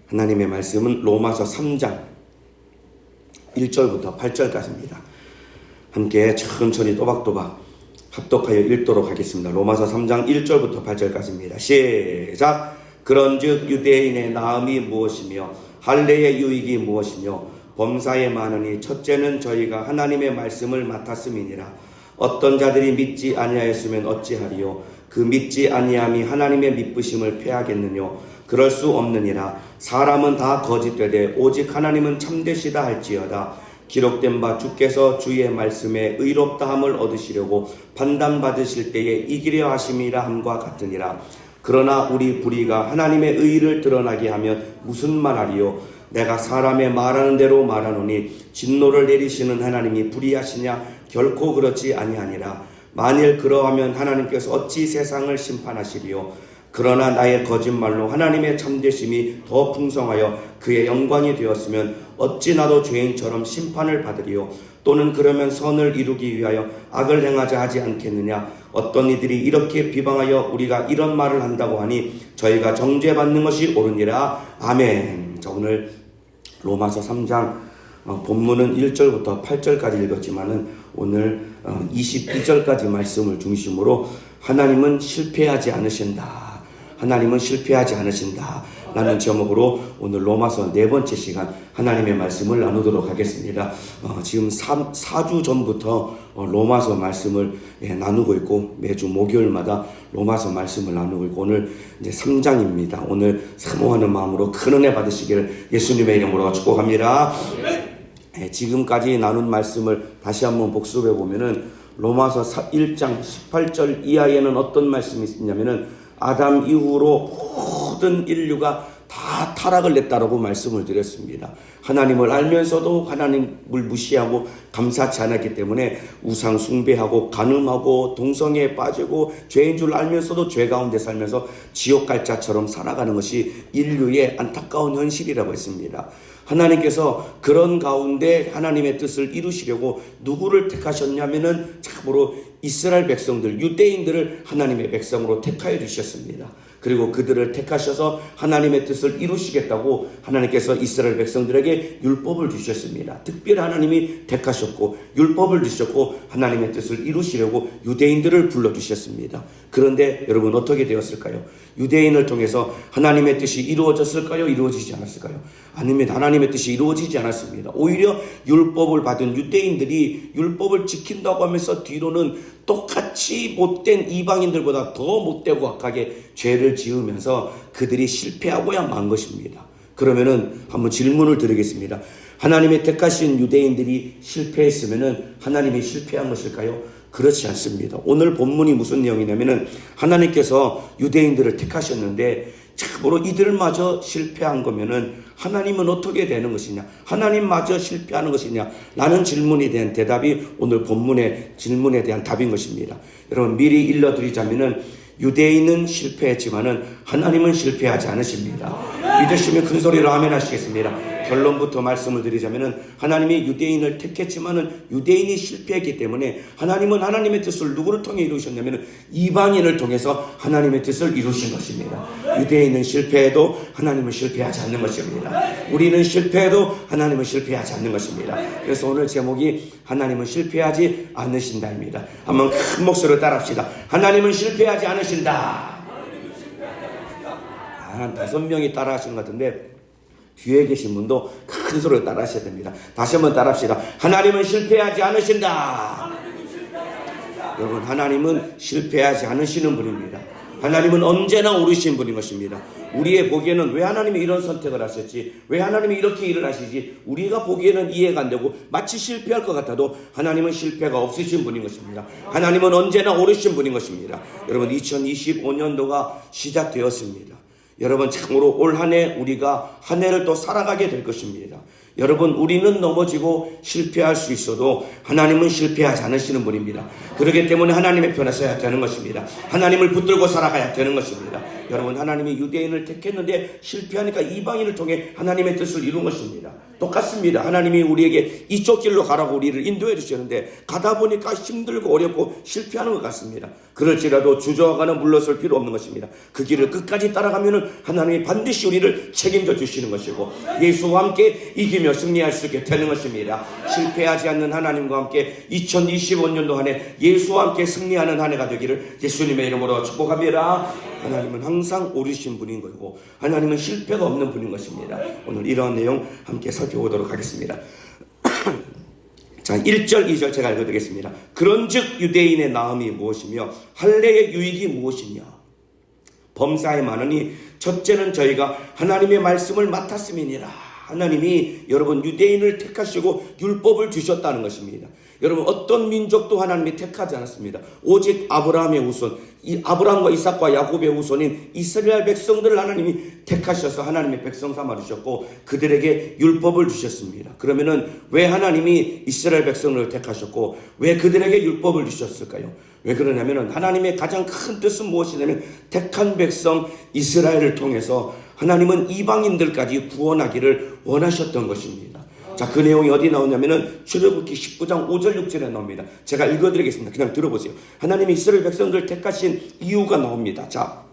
하나님의 말씀은 로마서 3장 1절부터 8절까지입니다. 함께 천천히 또박또박 합독하여 읽도록 하겠습니다. 로마서 3장 1절부터 8절까지입니다. 시작. 그런즉 유대인의 나음이 무엇이며 할례의 유익이 무엇이며 범사에 많으니 첫째는 저희가 하나님의 말씀을 맡았음이니라. 어떤 자들이 믿지 아니하였으면 어찌하리요. 그 믿지 아니함이 하나님의 믿으심을 패하겠느뇨. 그럴 수 없느니라. 사람은 다 거짓되되 오직 하나님은 참되시다 할지어다. 기록된 바 주께서 주의 말씀에 의롭다함을 얻으시려고 판단받으실 때에 이기려 하심이라 함과 같으니라. 그러나 우리 불의가 하나님의 의를 드러나게 하면 무슨 말하리요. 내가 사람의 말하는 대로 말하노니 진노를 내리시는 하나님이 불의하시냐. 결코 그렇지 아니하니라. 만일 그러하면 하나님께서 어찌 세상을 심판하시리요. 그러나 나의 거짓말로 하나님의 참되심이 더 풍성하여 그의 영광이 되었으면 어찌 나도 죄인처럼 심판을 받으리요. 또는 그러면 선을 이루기 위하여 악을 행하자 하지 않겠느냐. 어떤 이들이 이렇게 비방하여 우리가 이런 말을 한다고 하니 저희가 정죄받는 것이 옳으니라. 아멘. 자, 오늘 로마서 3장 본문은 1절부터 8절까지 읽었지만은 오늘 22절까지 말씀을 중심으로 하나님은 실패하지 않으신다. 하나님은 실패하지 않으신다 라는 제목으로 오늘 로마서 네 번째 시간 하나님의 말씀을 나누도록 하겠습니다. 지금 4주 전부터 로마서 말씀을 나누고 있고 매주 목요일마다 로마서 말씀을 나누고 있고 오늘 이제 3장입니다. 오늘 사모하는 마음으로 큰 은혜 받으시기를 예수님의 이름으로 축복합니다. 지금까지 나눈 말씀을 다시 한번 복습해 보면은 로마서 1장 18절 이하에는 어떤 말씀이 있냐면은 아담 이후로 모든 인류가 다 타락을 냈다라고 말씀을 드렸습니다. 하나님을 알면서도 하나님을 무시하고 감사치 않았기 때문에 우상 숭배하고 간음하고 동성애에 빠지고 죄인 줄 알면서도 죄 가운데 살면서 지옥 갈 자처럼 살아가는 것이 인류의 안타까운 현실이라고 했습니다. 하나님께서 그런 가운데 하나님의 뜻을 이루시려고 누구를 택하셨냐면은 참으로 이스라엘 백성들, 유대인들을 하나님의 백성으로 택하여 주셨습니다. 그리고 그들을 택하셔서 하나님의 뜻을 이루시겠다고 하나님께서 이스라엘 백성들에게 율법을 주셨습니다. 특별히 하나님이 택하셨고 율법을 주셨고 하나님의 뜻을 이루시려고 유대인들을 불러주셨습니다. 그런데 여러분 어떻게 되었을까요? 유대인을 통해서 하나님의 뜻이 이루어졌을까요? 이루어지지 않았을까요? 아닙니다. 하나님의 뜻이 이루어지지 않았습니다. 오히려 율법을 받은 유대인들이 율법을 지킨다고 하면서 뒤로는 똑같이 못된 이방인들보다 더 못되고 악하게 죄를 지으면서 그들이 실패하고야 만 것입니다. 그러면은 한번 질문을 드리겠습니다. 하나님의 택하신 유대인들이 실패했으면은 하나님이 실패한 것일까요? 그렇지 않습니다. 오늘 본문이 무슨 내용이냐면은 하나님께서 유대인들을 택하셨는데 참으로 이들마저 실패한 거면은 하나님은 어떻게 되는 것이냐? 하나님마저 실패하는 것이냐? 라는 질문에 대한 대답이 오늘 본문의 질문에 대한 답인 것입니다. 여러분 미리 일러드리자면은 유대인은 실패했지만은 하나님은 실패하지 않으십니다. 믿으시면 큰 소리로 아멘 하시겠습니다. 결론부터 말씀을 드리자면은 하나님이 유대인을 택했지만은 유대인이 실패했기 때문에 하나님은 하나님의 뜻을 누구를 통해 이루셨냐면은 이방인을 통해서 하나님의 뜻을 이루신 것입니다. 유대인은 실패해도 하나님은 실패하지 않는 것입니다. 우리는 실패해도 하나님은 실패하지 않는 것입니다. 그래서 오늘 제목이 하나님은 실패하지 않으신다입니다. 한번 큰 목소리로 따라합시다. 하나님은 실패하지 않으신다. 한 5명이 따라 하시는 것 같은데 뒤에 계신 분도 큰 소리로 따라 하셔야 됩니다. 다시 한번 따라 합시다. 하나님은 실패하지 않으신다. 여러분 하나님은 실패하지 않으시는 분입니다. 하나님은 언제나 오르신 분인 것입니다. 우리의 보기에는 왜 하나님이 이런 선택을 하셨지? 왜 하나님이 이렇게 일을 하시지? 우리가 보기에는 이해가 안 되고 마치 실패할 것 같아도 하나님은 실패가 없으신 분인 것입니다. 하나님은 언제나 오르신 분인 것입니다. 여러분 2025년도가 시작되었습니다. 여러분 참으로 올 한 해 우리가 한 해를 또 살아가게 될 것입니다. 여러분 우리는 넘어지고 실패할 수 있어도 하나님은 실패하지 않으시는 분입니다. 그렇기 때문에 하나님의 편에 서야 되는 것입니다. 하나님을 붙들고 살아가야 되는 것입니다. 여러분, 하나님이 유대인을 택했는데 실패하니까 이방인을 통해 하나님의 뜻을 이룬 것입니다. 똑같습니다. 하나님이 우리에게 이쪽 길로 가라고 우리를 인도해 주셨는데 가다 보니까 힘들고 어렵고 실패하는 것 같습니다. 그럴지라도 주저하거나 물러설 필요 없는 것입니다. 그 길을 끝까지 따라가면 하나님이 반드시 우리를 책임져 주시는 것이고 예수와 함께 이기며 승리할 수 있게 되는 것입니다. 실패하지 않는 하나님과 함께 2025년도 한 해 예수와 함께 승리하는 한 해가 되기를 예수님의 이름으로 축복합니다. 하나님은 항상 옳으신 분인 것이고 하나님은 실패가 없는 분인 것입니다. 오늘 이러한 내용 함께 살펴보도록 하겠습니다. 자, 1절 2절 제가 읽어드리겠습니다. 그런즉 유대인의 나음이 무엇이며 할례의 유익이 무엇이냐. 범사에 많으니 첫째는 저희가 하나님의 말씀을 맡았음이니라. 하나님이 여러분 유대인을 택하시고 율법을 주셨다는 것입니다. 여러분, 어떤 민족도 하나님이 택하지 않았습니다. 오직 아브라함의 후손, 이 아브라함과 이삭과 야곱의 후손인 이스라엘 백성들을 하나님이 택하셔서 하나님의 백성 삼아 주셨고 그들에게 율법을 주셨습니다. 그러면은 왜 하나님이 이스라엘 백성을 택하셨고 왜 그들에게 율법을 주셨을까요? 왜 그러냐면은 하나님의 가장 큰 뜻은 무엇이냐면 택한 백성 이스라엘을 통해서 하나님은 이방인들까지 구원하기를 원하셨던 것입니다. 자, 그 내용이 어디 나오냐면은 출애굽기 19장 5절 6절에 나옵니다. 제가 읽어드리겠습니다. 그냥 들어보세요. 하나님이 이스라엘 백성들을 택하신 이유가 나옵니다. 자,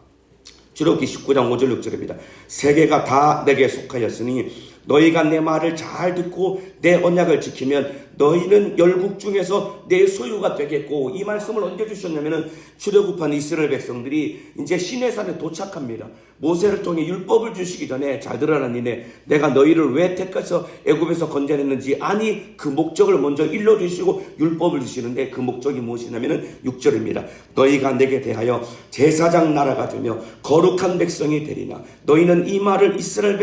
출애굽기 19장 5절 6절입니다. 세계가 다 내게 속하였으니 너희가 내 말을 잘 듣고 내 언약을 지키면 너희는 열국 중에서 내 소유가 되겠고, 이 말씀을 언제 주셨냐면은 출애굽한 이스라엘 백성들이 이제 시내산에 도착합니다. 모세를 통해 율법을 주시기 전에 잘 들어라 니네, 내가 너희를 왜 택해서 애굽에서 건져냈는지 아니, 그 목적을 먼저 일러주시고 율법을 주시는데 그 목적이 무엇이냐면은 6절입니다. 너희가 내게 대하여 제사장 나라가 되며 거룩한 백성이 되리나 너희는 이 말을 이스라엘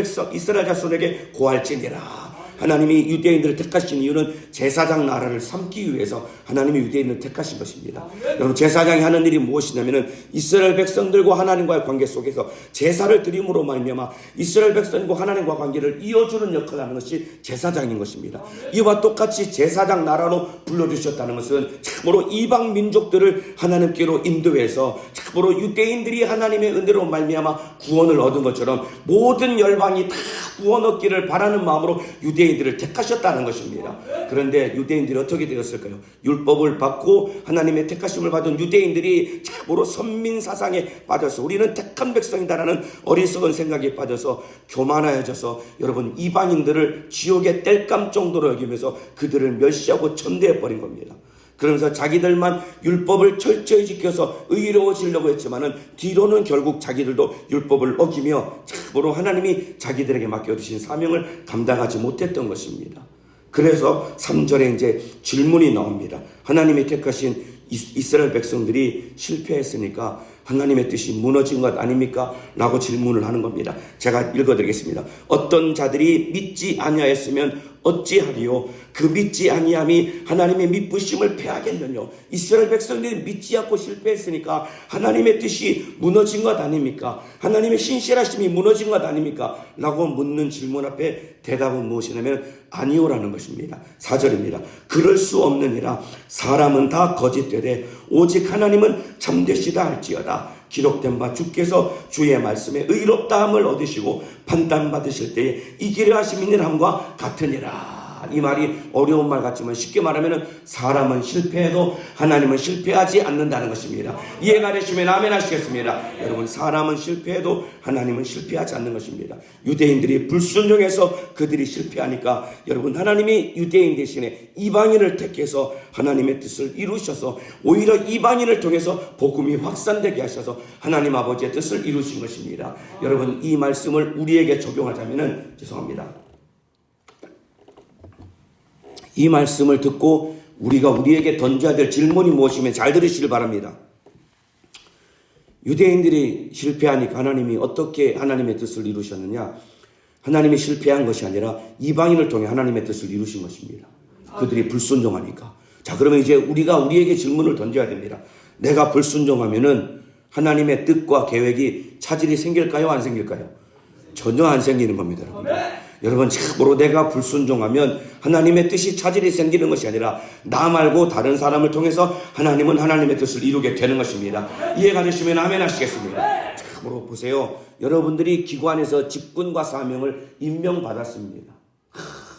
자손에게 고할지니라. 하나님이 유대인들을 택하신 이유는 제사장 나라를 삼기 위해서 하나님이 유대인을 택하신 것입니다. 여러분, 제사장이 하는 일이 무엇이냐면은 이스라엘 백성들과 하나님과의 관계 속에서 제사를 드림으로 말미암아 이스라엘 백성과 하나님과 관계를 이어주는 역할을 하는 것이 제사장인 것입니다. 이와 똑같이 제사장 나라로 불러주셨다는 것은 참으로 이방 민족들을 하나님께로 인도해서 참으로 유대인들이 하나님의 은혜로 말미암아 구원을 얻은 것처럼 모든 열방이 다 구원 얻기를 바라는 마음으로 유대인들을 택하셨다는 것입니다. 그런데 유대인들이 어떻게 되었을까요? 율법을 받고 하나님의 택하심을 받은 유대인들이 참으로 선민 사상에 빠져서 우리는 택한 백성이다라는 어리석은 생각에 빠져서 교만해져서 여러분 이방인들을 지옥에 뗄감 정도로 여기면서 그들을 멸시하고 천대해 버린 겁니다. 그러면서 자기들만 율법을 철저히 지켜서 의로워지려고 했지만은 뒤로는 결국 자기들도 율법을 어기며 참으로 하나님이 자기들에게 맡겨주신 사명을 감당하지 못했던 것입니다. 그래서 3절에 이제 질문이 나옵니다. 하나님이 택하신 이스라엘 백성들이 실패했으니까 하나님의 뜻이 무너진 것 아닙니까? 라고 질문을 하는 겁니다. 제가 읽어드리겠습니다. 어떤 자들이 믿지 아니하였으면 어찌하리요? 그 믿지 아니함이 하나님의 믿으심을 패하겠느냐? 이스라엘 백성들이 믿지 않고 실패했으니까 하나님의 뜻이 무너진 것 아닙니까? 하나님의 신실하심이 무너진 것 아닙니까? 라고 묻는 질문 앞에 대답은 무엇이냐면 아니오라는 것입니다. 4절입니다. 그럴 수 없느니라. 사람은 다 거짓되되 오직 하나님은 참되시다 할지어다. 기록된 바 주께서 주의 말씀에 의롭다함을 얻으시고 판단받으실 때에 이기려 하심이니라 함과 같으니라. 이 말이 어려운 말 같지만 쉽게 말하면 사람은 실패해도 하나님은 실패하지 않는다는 것입니다. 이해가 되시면 아멘 하시겠습니다. 여러분, 사람은 실패해도 하나님은 실패하지 않는 것입니다. 유대인들이 불순종해서 그들이 실패하니까 여러분, 하나님이 유대인 대신에 이방인을 택해서 하나님의 뜻을 이루셔서 오히려 이방인을 통해서 복음이 확산되게 하셔서 하나님 아버지의 뜻을 이루신 것입니다. 여러분, 이 말씀을 우리에게 적용하자면은 죄송합니다. 이 말씀을 듣고 우리에게 던져야 될 질문이 무엇이면 잘 들으시길 바랍니다. 유대인들이 실패하니까 하나님이 어떻게 하나님의 뜻을 이루셨느냐? 하나님이 실패한 것이 아니라 이방인을 통해 하나님의 뜻을 이루신 것입니다. 그들이 불순종하니까. 자, 그러면 이제 우리에게 질문을 던져야 됩니다. 내가 불순종하면은 하나님의 뜻과 계획이 차질이 생길까요? 안 생길까요? 전혀 안 생기는 겁니다, 여러분. 여러분, 참으로 내가 불순종하면 하나님의 뜻이 차질이 생기는 것이 아니라 나 말고 다른 사람을 통해서 하나님은 하나님의 뜻을 이루게 되는 것입니다. 이해가 되시면 아멘 하시겠습니다. 참으로 보세요. 여러분들이 기관에서 직분과 사명을 임명받았습니다.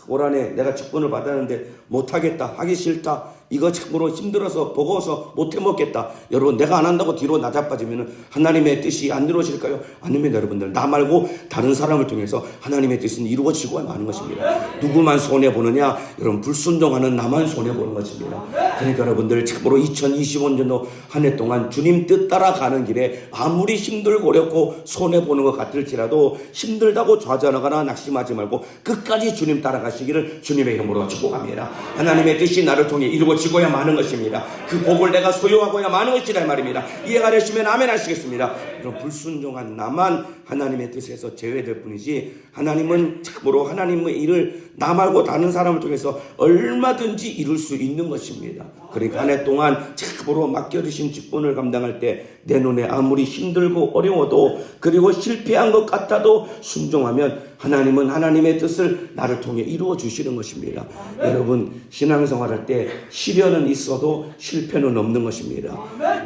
올 한해 내가 직분을 받았는데 못하겠다, 하기 싫다, 이거 참으로 힘들어서 버거워서 못 해먹겠다. 여러분, 내가 안 한다고 뒤로 나자빠지면 하나님의 뜻이 안 이루어질까요? 아닙니다. 여러분들, 나 말고 다른 사람을 통해서 하나님의 뜻은 이루어지고 마는 것입니다. 누구만 손해보느냐? 여러분, 불순종하는 나만 손해보는 것입니다. 그러니까 여러분들, 참으로 2025년도 한 해 동안 주님 뜻 따라가는 길에 아무리 힘들고 어렵고 손해보는 것 같을지라도 힘들다고 좌절하거나 낙심하지 말고 끝까지 주님 따라가시기를 주님의 이름으로 축복합니다. 하나님의 뜻이 나를 통해 이루어지고야 마는 것입니다. 그 복을 내가 소유하고야 마는 것이라 말입니다. 이해가 되시면 아멘 하시겠습니다. 이런 불순종한 나만 하나님의 뜻에서 제외될 뿐이지, 하나님은 참으로 하나님의 일을 나 말고 다른 사람을 통해서 얼마든지 이룰 수 있는 것입니다. 그러니까 한 해 동안 참으로 맡겨주신 직분을 감당할 때 내 눈에 아무리 힘들고 어려워도, 그리고 실패한 것 같아도 순종하면 하나님은 하나님의 뜻을 나를 통해 이루어 주시는 것입니다. 여러분, 신앙생활할 때 시련은 있어도 실패는 없는 것입니다.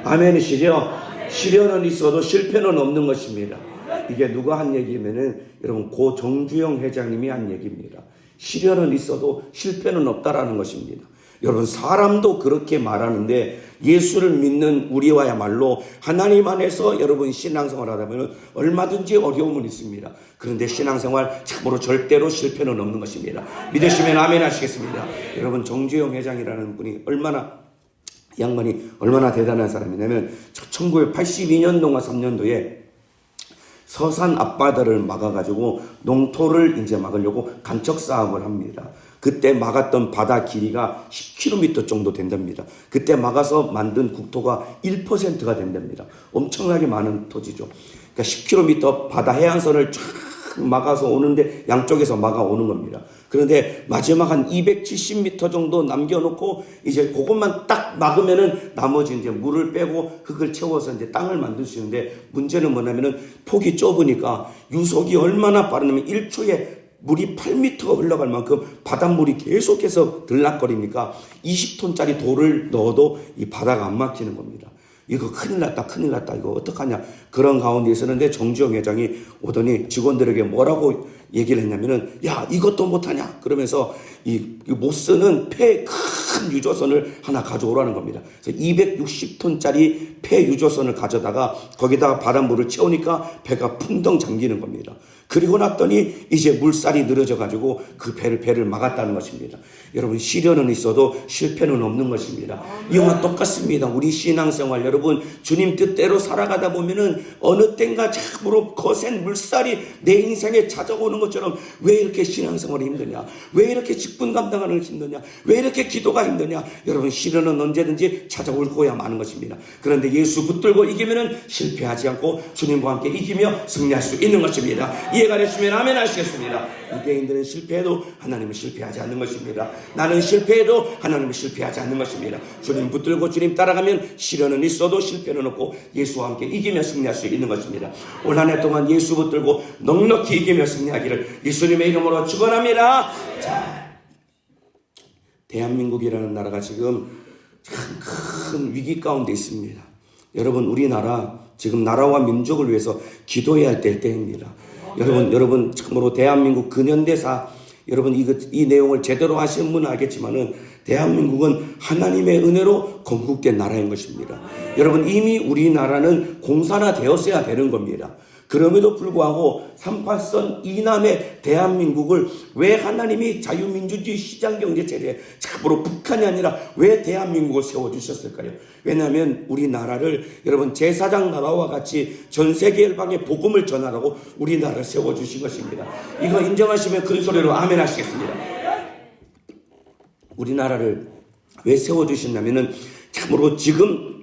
아멘이시죠? 시련은 있어도 실패는 없는 것입니다. 이게 누가 한 얘기면은 여러분, 고 정주영 회장님이 한 얘기입니다. 시련은 있어도 실패는 없다라는 것입니다. 여러분, 사람도 그렇게 말하는데 예수를 믿는 우리와야말로 하나님 안에서 여러분 신앙생활 하다 보면 얼마든지 어려움은 있습니다. 그런데 신앙생활 참으로 절대로 실패는 없는 것입니다. 믿으시면 아멘 하시겠습니다. 여러분, 정주영 회장이라는 분이 양반이 얼마나 대단한 사람이냐면 1982년도와 3년도에 서산 앞바다를 막아가지고 농토를 이제 막으려고 간척 사업을 합니다. 그때 막았던 바다 길이가 10km 정도 된답니다. 그때 막아서 만든 국토가 1%가 된답니다. 엄청나게 많은 토지죠. 그러니까 10km 바다 해안선을 쫙 막아서 오는데 양쪽에서 막아 오는 겁니다. 그런데 마지막 한 270m 정도 남겨놓고 이제 그것만 딱 막으면은 나머지 이제 물을 빼고 흙을 채워서 이제 땅을 만들 수 있는데, 문제는 뭐냐면은 폭이 좁으니까 유속이 얼마나 빠르냐면 1초에 물이 8m가 흘러갈 만큼 바닷물이 계속해서 들락거리니까 20톤짜리 돌을 넣어도 이 바다가 안 막히는 겁니다. 이거 큰일 났다, 이거 어떡하냐. 그런 가운데 있었는데 정주영 회장이 오더니 직원들에게 뭐라고 얘기를 했냐면은, 야, 이것도 못하냐? 그러면서 이 못 쓰는 큰 유조선을 하나 가져오라는 겁니다. 그래서 260톤짜리 폐 유조선을 가져다가 거기다가 바닷물을 채우니까 배가 풍덩 잠기는 겁니다. 그리고 났더니 이제 물살이 늘어져 가지고 그 배를 막았다는 것입니다. 여러분, 시련은 있어도 실패는 없는 것입니다. 이와 똑같습니다. 우리 신앙생활 여러분, 주님 뜻대로 살아가다 보면은 어느 땐가 참으로 거센 물살이 내 인생에 찾아오는 것처럼, 왜 이렇게 신앙생활이 힘드냐, 왜 이렇게 직분 감당하는 게 힘드냐, 왜 이렇게 기도가 힘드냐. 여러분, 시련은 언제든지 찾아올 거야 마는 것입니다. 그런데 예수 붙들고 이기면은 실패하지 않고 주님과 함께 이기며 승리할 수 있는 것입니다. 이해가 되시면 아멘 하시겠습니다. 유대인들은 실패해도 하나님은 실패하지 않는 것입니다. 나는 실패해도 하나님은 실패하지 않는 것입니다. 주님 붙들고 주님 따라가면 시련은 있어도 실패는 없고 예수와 함께 이기며 승리할 수 있는 것입니다. 올 한 해 동안 예수 붙들고 넉넉히 이기며 승리하기를 예수님의 이름으로 축원합니다. 자, 대한민국이라는 나라가 지금 참 큰 위기 가운데 있습니다. 여러분, 우리나라 지금 나라와 민족을 위해서 기도해야 할 때입니다. 여러분 참으로 대한민국 근현대사, 여러분 이 내용을 제대로 하시는 분은 알겠지만은 대한민국은 하나님의 은혜로 건국된 나라인 것입니다. 여러분, 이미 우리나라는 공산화되었어야 되는 겁니다. 그럼에도 불구하고 38선 이남의 대한민국을 왜 하나님이 자유민주주의 시장경제체제, 참으로 북한이 아니라 왜 대한민국을 세워주셨을까요? 왜냐하면 우리나라를 여러분 제사장 나라와 같이 전 세계 열방에 복음을 전하라고 우리나라를 세워주신 것입니다. 이거 인정하시면 큰 소리로 아멘 하시겠습니다. 우리나라를 왜 세워주셨냐면은 참으로 지금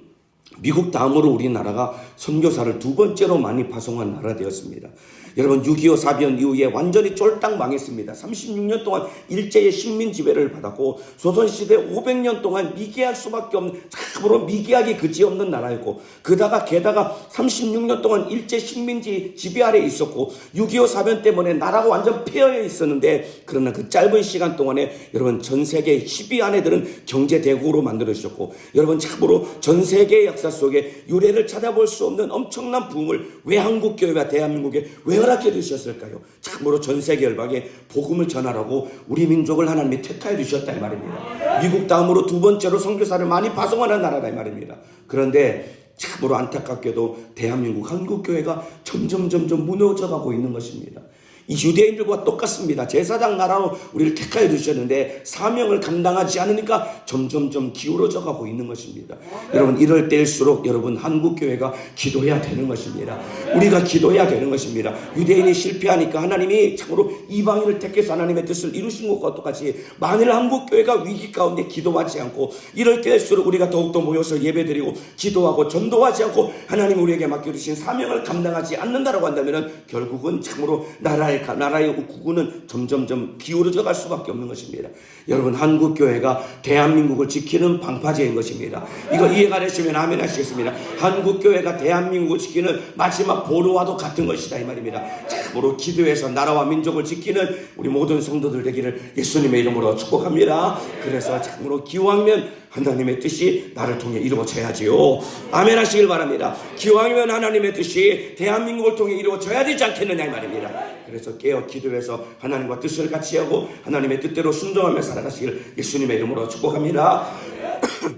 미국 다음으로 우리나라가 선교사를 두 번째로 많이 파송한 나라 되었습니다. 여러분, 6.25 사변 이후에 완전히 쫄딱 망했습니다. 36년 동안 일제의 식민 지배를 받았고 조선시대 500년 동안 미개할 수밖에 없는, 참으로 미개하기 그지없는 나라였고, 게다가 36년 동안 일제 식민지 지배 아래 있었고 6.25 사변 때문에 나라가 완전 폐허해 있었는데, 그러나 그 짧은 시간 동안에 여러분 전 세계 10위 안에들은 경제 대국으로 만들어주셨고, 여러분 참으로 전 세계의 역사 속에 유례를 찾아볼 수 수 없는 엄청난 부흥을 왜 한국교회와 대한민국에 왜 허락해 주셨을까요? 참으로 전 세계 열방에 복음을 전하라고 우리 민족을 하나님이 택하여 주셨다 이 말입니다. 미국 다음으로 두 번째로 선교사를 많이 파송하는 나라다 이 말입니다. 그런데 참으로 안타깝게도 대한민국 한국교회가 점점 무너져가고 있는 것입니다. 이 유대인들과 똑같습니다. 제사장 나라로 우리를 택하여 주셨는데 사명을 감당하지 않으니까 점점 기울어져 가고 있는 것입니다. 여러분 이럴 때일수록 여러분 한국교회가 기도해야 되는 것입니다. 우리가 기도해야 되는 것입니다. 유대인이 실패하니까 하나님이 참으로 이방인을 택해서 하나님의 뜻을 이루신 것과 똑같이 만일 한국교회가 위기 가운데 기도하지 않고 이럴 때일수록 우리가 더욱더 모여서 예배드리고 기도하고 전도하지 않고 하나님 우리에게 맡겨주신 사명을 감당하지 않는다라고 한다면 결국은 참으로 나라의 구구는 점점 기울어져 갈 수밖에 없는 것입니다. 여러분 한국교회가 대한민국을 지키는 방파제인 것입니다. 이거 이해가 되시면 아멘 하시겠습니다. 한국교회가 대한민국을 지키는 마지막 보루와도 같은 것이다 이 말입니다. 참으로 기도해서 나라와 민족을 지키는 우리 모든 성도들 되기를 예수님의 이름으로 축복합니다. 그래서 참으로 기왕이면 하나님의 뜻이 나를 통해 이루어져야지요. 아멘 하시길 바랍니다. 기왕이면 하나님의 뜻이 대한민국을 통해 이루어져야 되지 않겠느냐 이 말입니다. 그래서 깨어 기도해서 하나님과 뜻을 같이 하고 하나님의 뜻대로 순종하며 살아가시길 예수님의 이름으로 축복합니다.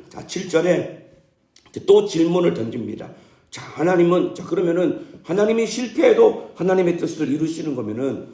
자 7절에 또 질문을 던집니다. 자 하나님은 그러면은 하나님이 실패해도 하나님의 뜻을 이루시는 거면은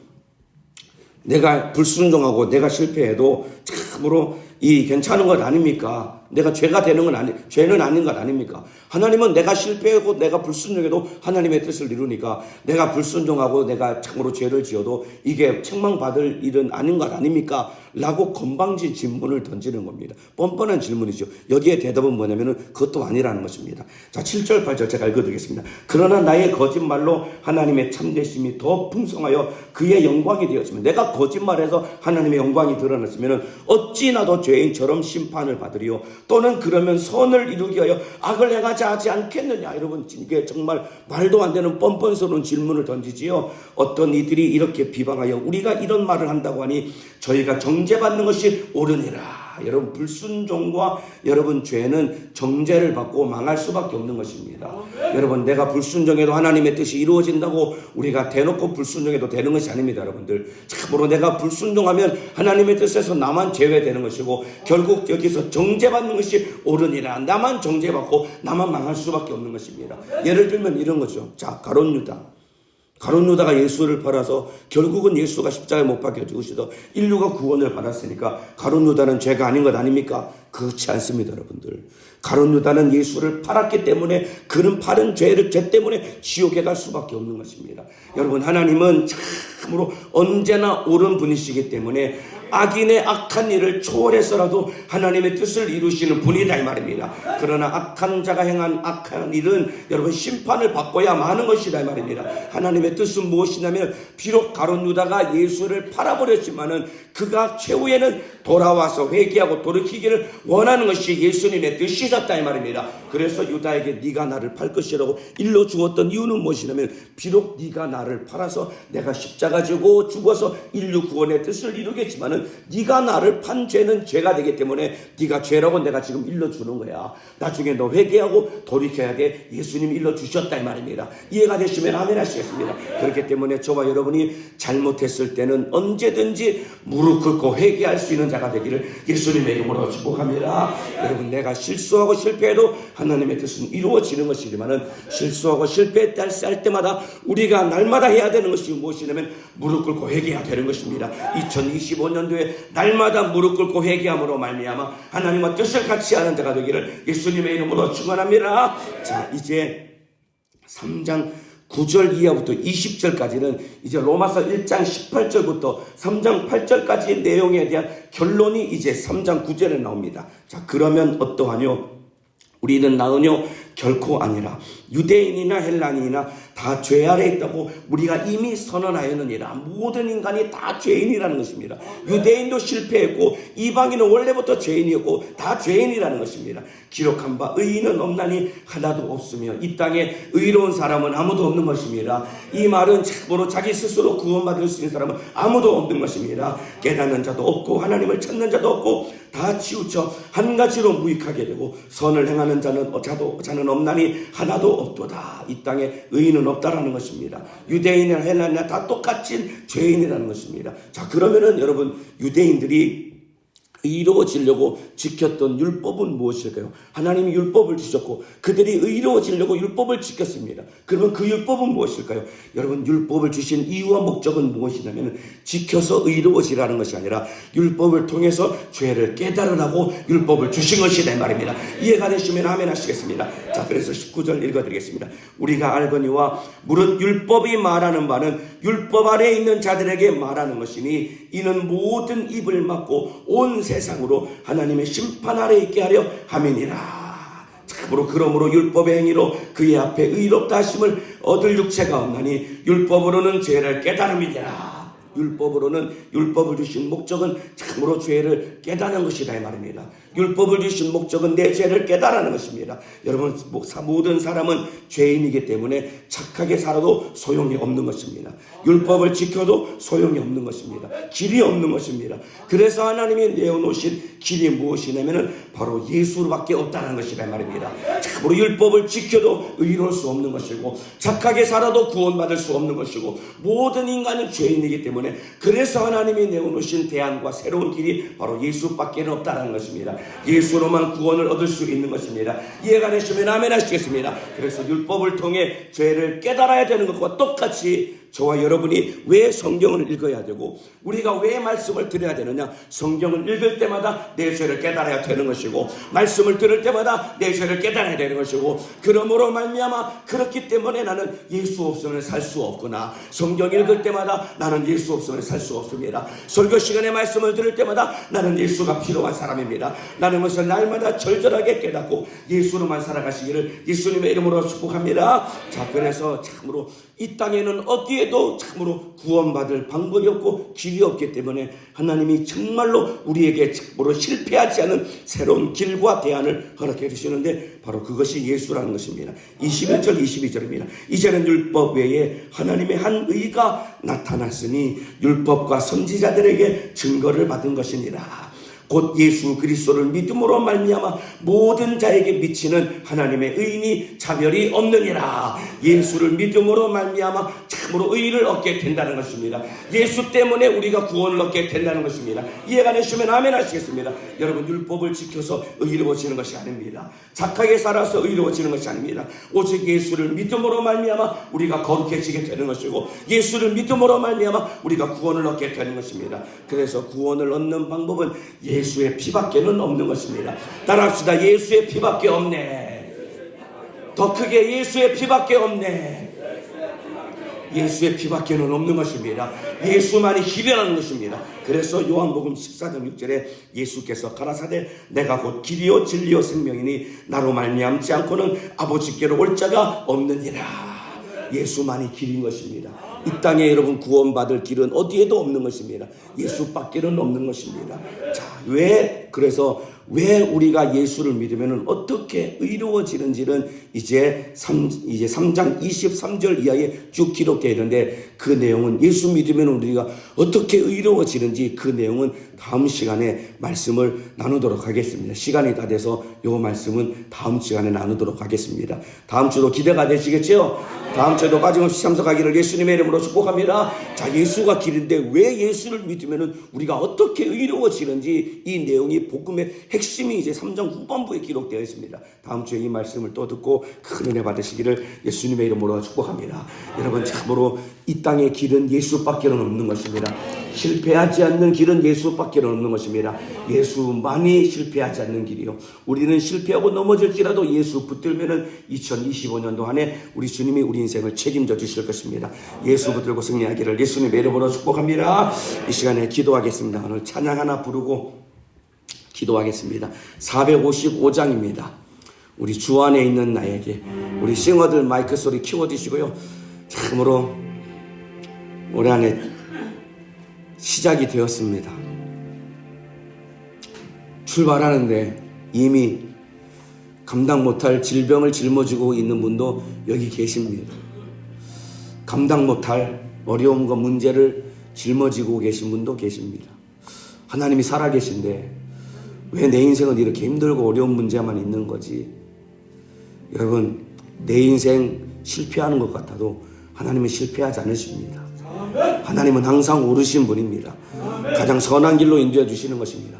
내가 불순종하고 내가 실패해도 참으로 이 괜찮은 것 아닙니까? 내가 죄가 되는 건 죄는 아닌 것 아닙니까? 하나님은 내가 실패하고 내가 불순종해도 하나님의 뜻을 이루니까 내가 불순종하고 내가 참으로 죄를 지어도 이게 책망받을 일은 아닌 것 아닙니까? 라고 건방진 질문을 던지는 겁니다. 뻔뻔한 질문이죠. 여기에 대답은 뭐냐면은 그것도 아니라는 것입니다. 자, 7절, 8절 제가 읽어드리겠습니다. 그러나 나의 거짓말로 하나님의 참되심이 더 풍성하여 그의 영광이 되었으면 내가 거짓말해서 하나님의 영광이 드러났으면 어찌 나도 죄인처럼 심판을 받으리요 또는 그러면 선을 이루기 위하여 악을 행하지 하지 않겠느냐. 여러분 이게 정말 말도 안 되는 뻔뻔스러운 질문을 던지지요. 어떤 이들이 이렇게 비방하여 우리가 이런 말을 한다고 하니 저희가 정죄받는 것이 옳으니라. 여러분 불순종과 여러분 죄는 정죄를 받고 망할 수밖에 없는 것입니다. 여러분 내가 불순종해도 하나님의 뜻이 이루어진다고 우리가 대놓고 불순종해도 되는 것이 아닙니다. 여러분들 참으로 내가 불순종하면 하나님의 뜻에서 나만 제외되는 것이고 결국 여기서 정죄받는 것이 옳으니라. 나만 정죄받고 나만 망할 수밖에 없는 것입니다. 예를 들면 이런 거죠. 자 가룟 유다가 예수를 팔아서 결국은 예수가 십자가에 못 박혀 죽으시더 인류가 구원을 받았으니까 가룟 유다는 죄가 아닌 것 아닙니까? 그렇지 않습니다. 여러분들 가룟 유다는 예수를 팔았기 때문에 그는 팔은 죄 때문에 지옥에 갈 수밖에 없는 것입니다. 여러분 하나님은 참으로 언제나 옳은 분이시기 때문에 악인의 악한 일을 초월해서라도 하나님의 뜻을 이루시는 분이다 이 말입니다. 그러나 악한 자가 행한 악한 일은 여러분 심판을 받고야 마는 것이다 이 말입니다. 하나님의 뜻은 무엇이냐면 비록 가룟 유다가 예수를 팔아버렸지만은 그가 최후에는 돌아와서 회개하고 돌이키기를 원하는 것이 예수님의 뜻이었다 이 말입니다. 그래서 유다에게 네가 나를 팔 것이라고 일러 주었던 이유는 무엇이냐면 비록 네가 나를 팔아서 내가 십자가 지고 죽어서 인류 구원의 뜻을 이루겠지만은 네가 나를 판 죄는 죄가 되기 때문에 네가 죄라고 내가 지금 일러주는 거야. 나중에 너 회개하고 돌이켜야 돼. 예수님이 일러주셨다 이 말입니다. 이해가 되시면 아멘 하시겠습니다. 그렇기 때문에 저와 여러분이 잘못했을 때는 언제든지 무릎 꿇고 회개할 수 있는 자가 되기를 예수님의 이름으로 축복합니다. 여러분 내가 실수하고 실패해도 하나님의 뜻은 이루어지는 것이지만은 실수하고 실패할 때마다 우리가 날마다 해야 되는 것이 무엇이냐면 무릎 꿇고 회개해야 되는 것입니다. 2025년도에 날마다 무릎 꿇고 회개함으로 말미암아 하나님과 뜻을 같이 하는 자가 되기를 예수님의 이름으로 축원합니다. 자 이제 3장 9절 이하부터 20절까지는 이제 로마서 1장 18절부터 3장 8절까지의 내용에 대한 결론이 이제 3장 9절에 나옵니다. 자 그러면 어떠하뇨? 우리는 나으뇨? 결코 아니라 유대인이나 헬라인이나 다 죄 아래 있다고 우리가 이미 선언하였느니라. 모든 인간이 다 죄인이라는 것입니다. 유대인도 실패했고 이방인은 원래부터 죄인이었고 다 죄인이라는 것입니다. 기록한 바 의인은 없나니 하나도 없으며 이 땅에 의로운 사람은 아무도 없는 것입니다. 이 말은 참으로 자기 스스로 구원받을 수 있는 사람은 아무도 없는 것입니다. 깨닫는 자도 없고 하나님을 찾는 자도 없고 다 치우쳐 한 가지로 무익하게 되고 선을 행하는 자는 없나니 하나도 없도다. 이 땅에 의인은 없다라는 것입니다. 유대인이나 헬라인이나 다 똑같은 죄인이라는 것입니다. 자, 그러면은 여러분, 유대인들이 의로워지려고 지켰던 율법은 무엇일까요? 하나님이 율법을 주셨고 그들이 의로워지려고 율법을 지켰습니다. 그러면 그 율법은 무엇일까요? 여러분, 율법을 주신 이유와 목적은 무엇이냐면 지켜서 의로워지라는 것이 아니라 율법을 통해서 죄를 깨달으라고 율법을 주신 것이다 이 말입니다. 이해가 되시면 아멘 하시겠습니다. 자, 그래서 19절 읽어드리겠습니다. 우리가 알거니와 무릇 율법이 말하는 바는 율법 아래에 있는 자들에게 말하는 것이니 이는 모든 입을 막고 온 세상으로 하나님의 심판 아래 있게 하려 함이니라. 참으로 그러므로 율법의 행위로 그의 앞에 의롭다 하심을 얻을 육체가 없나니 율법으로는 죄를 깨달음이니라. 율법으로는 율법을 주신 목적은 참으로 죄를 깨닫는 것이다 이 말입니다. 율법을 주신 목적은 내 죄를 깨달으는 것입니다. 여러분, 모든 사람은 죄인이기 때문에 착하게 살아도 소용이 없는 것입니다. 율법을 지켜도 소용이 없는 것입니다. 길이 없는 것입니다. 그래서 하나님이 내어놓으신 길이 무엇이냐면 바로 예수밖에 없다는 것이다 이 말입니다. 참으로 율법을 지켜도 의로울 수 없는 것이고 착하게 살아도 구원받을 수 없는 것이고 모든 인간은 죄인이기 때문에 그래서 하나님이 내어놓으신 대안과 새로운 길이 바로 예수밖에 없다는 것입니다. 예수로만 구원을 얻을 수 있는 것입니다. 이해가 되시면 아멘 하시겠습니다. 그래서 율법을 통해 죄를 깨달아야 되는 것과 똑같이 저와 여러분이 왜 성경을 읽어야 되고 우리가 왜 말씀을 들어야 되느냐. 성경을 읽을 때마다 내 죄를 깨달아야 되는 것이고 말씀을 들을 때마다 내 죄를 깨달아야 되는 것이고 그러므로 말미암아 그렇기 때문에 나는 예수 없으면 살 수 없구나. 성경 읽을 때마다 나는 예수 없으면 살 수 없습니다. 설교 시간에 말씀을 들을 때마다 나는 예수가 필요한 사람입니다. 나는 것을 날마다 절절하게 깨닫고 예수로만 살아가시기를 예수님의 이름으로 축복합니다. 자, 그래서 참으로 이 땅에는 어디에도 참으로 구원받을 방법이 없고 길이 없기 때문에 하나님이 정말로 우리에게 참으로 실패하지 않은 새로운 길과 대안을 허락해 주시는데 바로 그것이 예수라는 것입니다. 21절 22절입니다. 이제는 율법 외에 하나님의 한 의가 나타났으니 율법과 선지자들에게 증거를 받은 것이니라. 곧 예수 그리스도를 믿음으로 말미암아 모든 자에게 미치는 하나님의 의인이 차별이 없느니라. 예수를 믿음으로 말미암아 참으로 의를 얻게 된다는 것입니다. 예수 때문에 우리가 구원을 얻게 된다는 것입니다. 이해가 되시면 아멘 하시겠습니다. 여러분, 율법을 지켜서 의로워지는 것이 아닙니다. 착하게 살아서 의로워지는 것이 아닙니다. 오직 예수를 믿음으로 말미암아 우리가 거룩해지게 되는 것이고 예수를 믿음으로 말미암아 우리가 구원을 얻게 되는 것입니다. 그래서 구원을 얻는 방법은 예수의 피밖에는 없는 것입니다. 따라합시다. 예수의 피밖에 없네. 더 크게 예수의 피밖에 없네. 예수의 피밖에는 없는 것입니다. 예수만이 길이라는 것입니다. 그래서 요한복음 14장 6절에 예수께서 가라사대 내가 곧 길이요 진리요 생명이니 나로 말미암지 않고는 아버지께로 올 자가 없느니라. 예수만이 길인 것입니다. 이 땅에 여러분 구원받을 길은 어디에도 없는 것입니다. 예수밖에는 없는 것입니다. 자, 왜 우리가 예수를 믿으면 어떻게 의로워지는지는 이제 3장 23절 이하에 쭉 기록되어 있는데 그 내용은 예수 믿으면 우리가 어떻게 의로워지는지 그 내용은 다음 시간에 말씀을 나누도록 하겠습니다. 시간이 다 돼서 이 말씀은 다음 시간에 나누도록 하겠습니다. 다음 주도 기대가 되시겠죠? 다음 주에도 빠짐없이 참석하기를 예수님의 이름으로 축복합니다. 자, 예수가 길인데 왜 예수를 믿으면 우리가 어떻게 의로워지는지 이 내용이 복음의 핵심이 이제 3장 후반부에 기록되어 있습니다. 다음 주에 이 말씀을 또 듣고 큰 은혜 받으시기를 예수님의 이름으로 축복합니다. 여러분, 참으로 이 땅의 길은 예수밖에는 없는 것입니다. 실패하지 않는 길은 예수밖에는 없는 것입니다. 예수만이 실패하지 않는 길이요. 우리는 실패하고 넘어질지라도 예수 붙들면은 2025년도 안에 우리 주님이 우리 인생을 책임져 주실 것입니다. 예수 붙들고 승리하기를 예수님의 이름으로 축복합니다. 이 시간에 기도하겠습니다. 오늘 찬양 하나 부르고 기도하겠습니다. 455장입니다. 우리 주 안에 있는 나에게 우리 싱어들 마이크 소리 키워주시고요. 참으로 올해 안에 시작이 되었습니다. 출발하는데 이미 감당 못할 질병을 짊어지고 있는 분도 여기 계십니다. 감당 못할 어려움과 문제를 짊어지고 계신 분도 계십니다. 하나님이 살아계신데 왜 내 인생은 이렇게 힘들고 어려운 문제만 있는 거지? 여러분, 내 인생 실패하는 것 같아도 하나님은 실패하지 않으십니다. 하나님은 항상 오르신 분입니다. 가장 선한 길로 인도해 주시는 것입니다.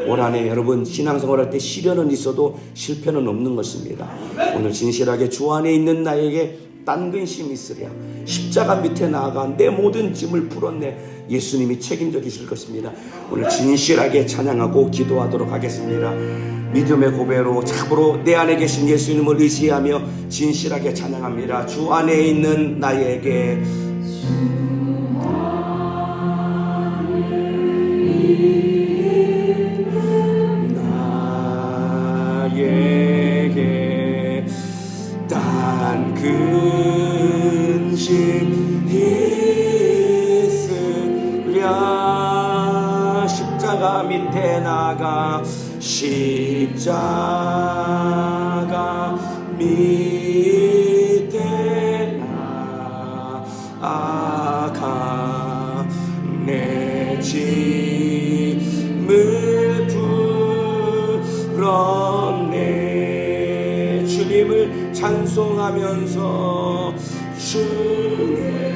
올 한해 여러분 신앙생활할 때 시련은 있어도 실패는 없는 것입니다. 오늘 진실하게 주 안에 있는 나에게 딴 근심이 있으랴 십자가 밑에 나아가 내 모든 짐을 풀었네. 예수님이 책임져 주실 것입니다. 오늘 진실하게 찬양하고 기도하도록 하겠습니다. 믿음의 고백으로 참으로 내 안에 계신 예수님을 의지하며 진실하게 찬양합니다. 주 안에 있는 나에게 딴 근심 있으랴 십자가 밑에 나가 십자가 밑에 나가 내 짐을 풀었네. 주님을 찬송하면서 주님을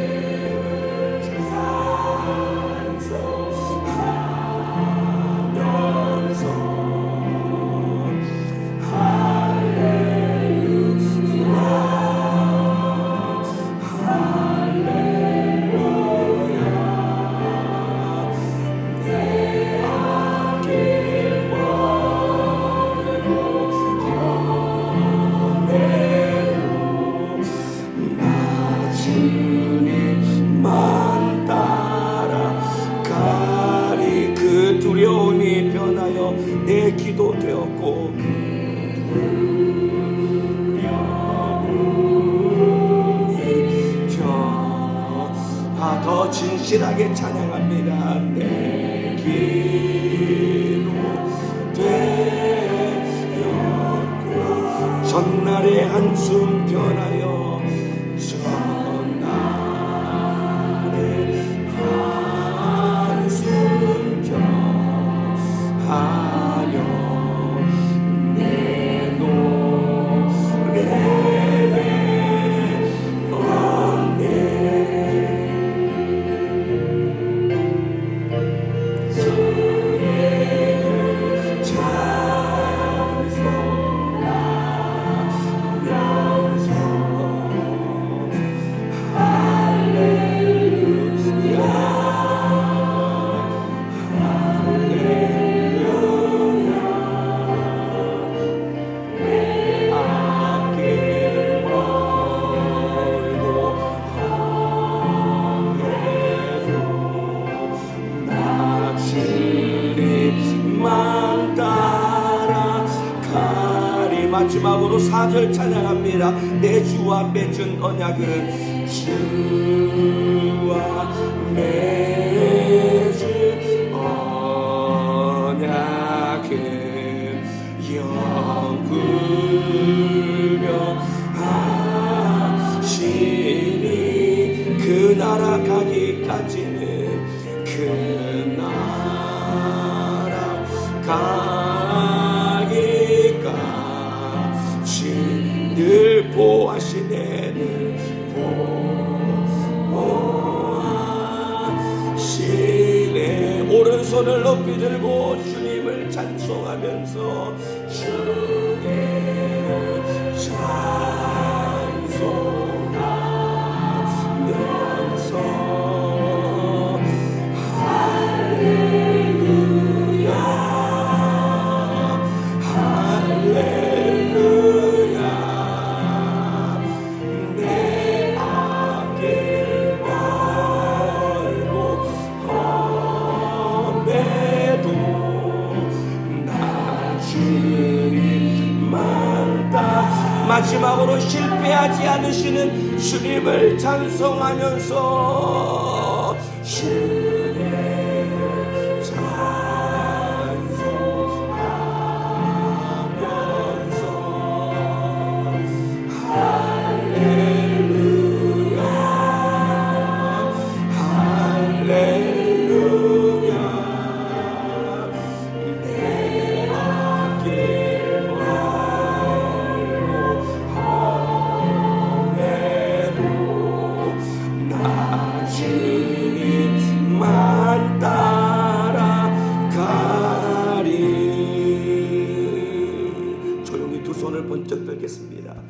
내 기도 되었고 더 진실하게 찬양합니다. 내 기도 되었고 전날의 한숨 변하여 전날의 한숨 변하여 마지막으로 4절 찬양합니다. 내 주와 맺은 언약은 주와 맺은 언약은 영구명하시니 그 나라 가기까지는 그 나라 늘 보호하시네. 늘 보호하시네. 오른손을 높이 들고 주님을 찬송하면서 주님을 찬송하면서 할렐루야 할렐루야 마지막으로 실패하지 않으시는 주님을 찬송하면서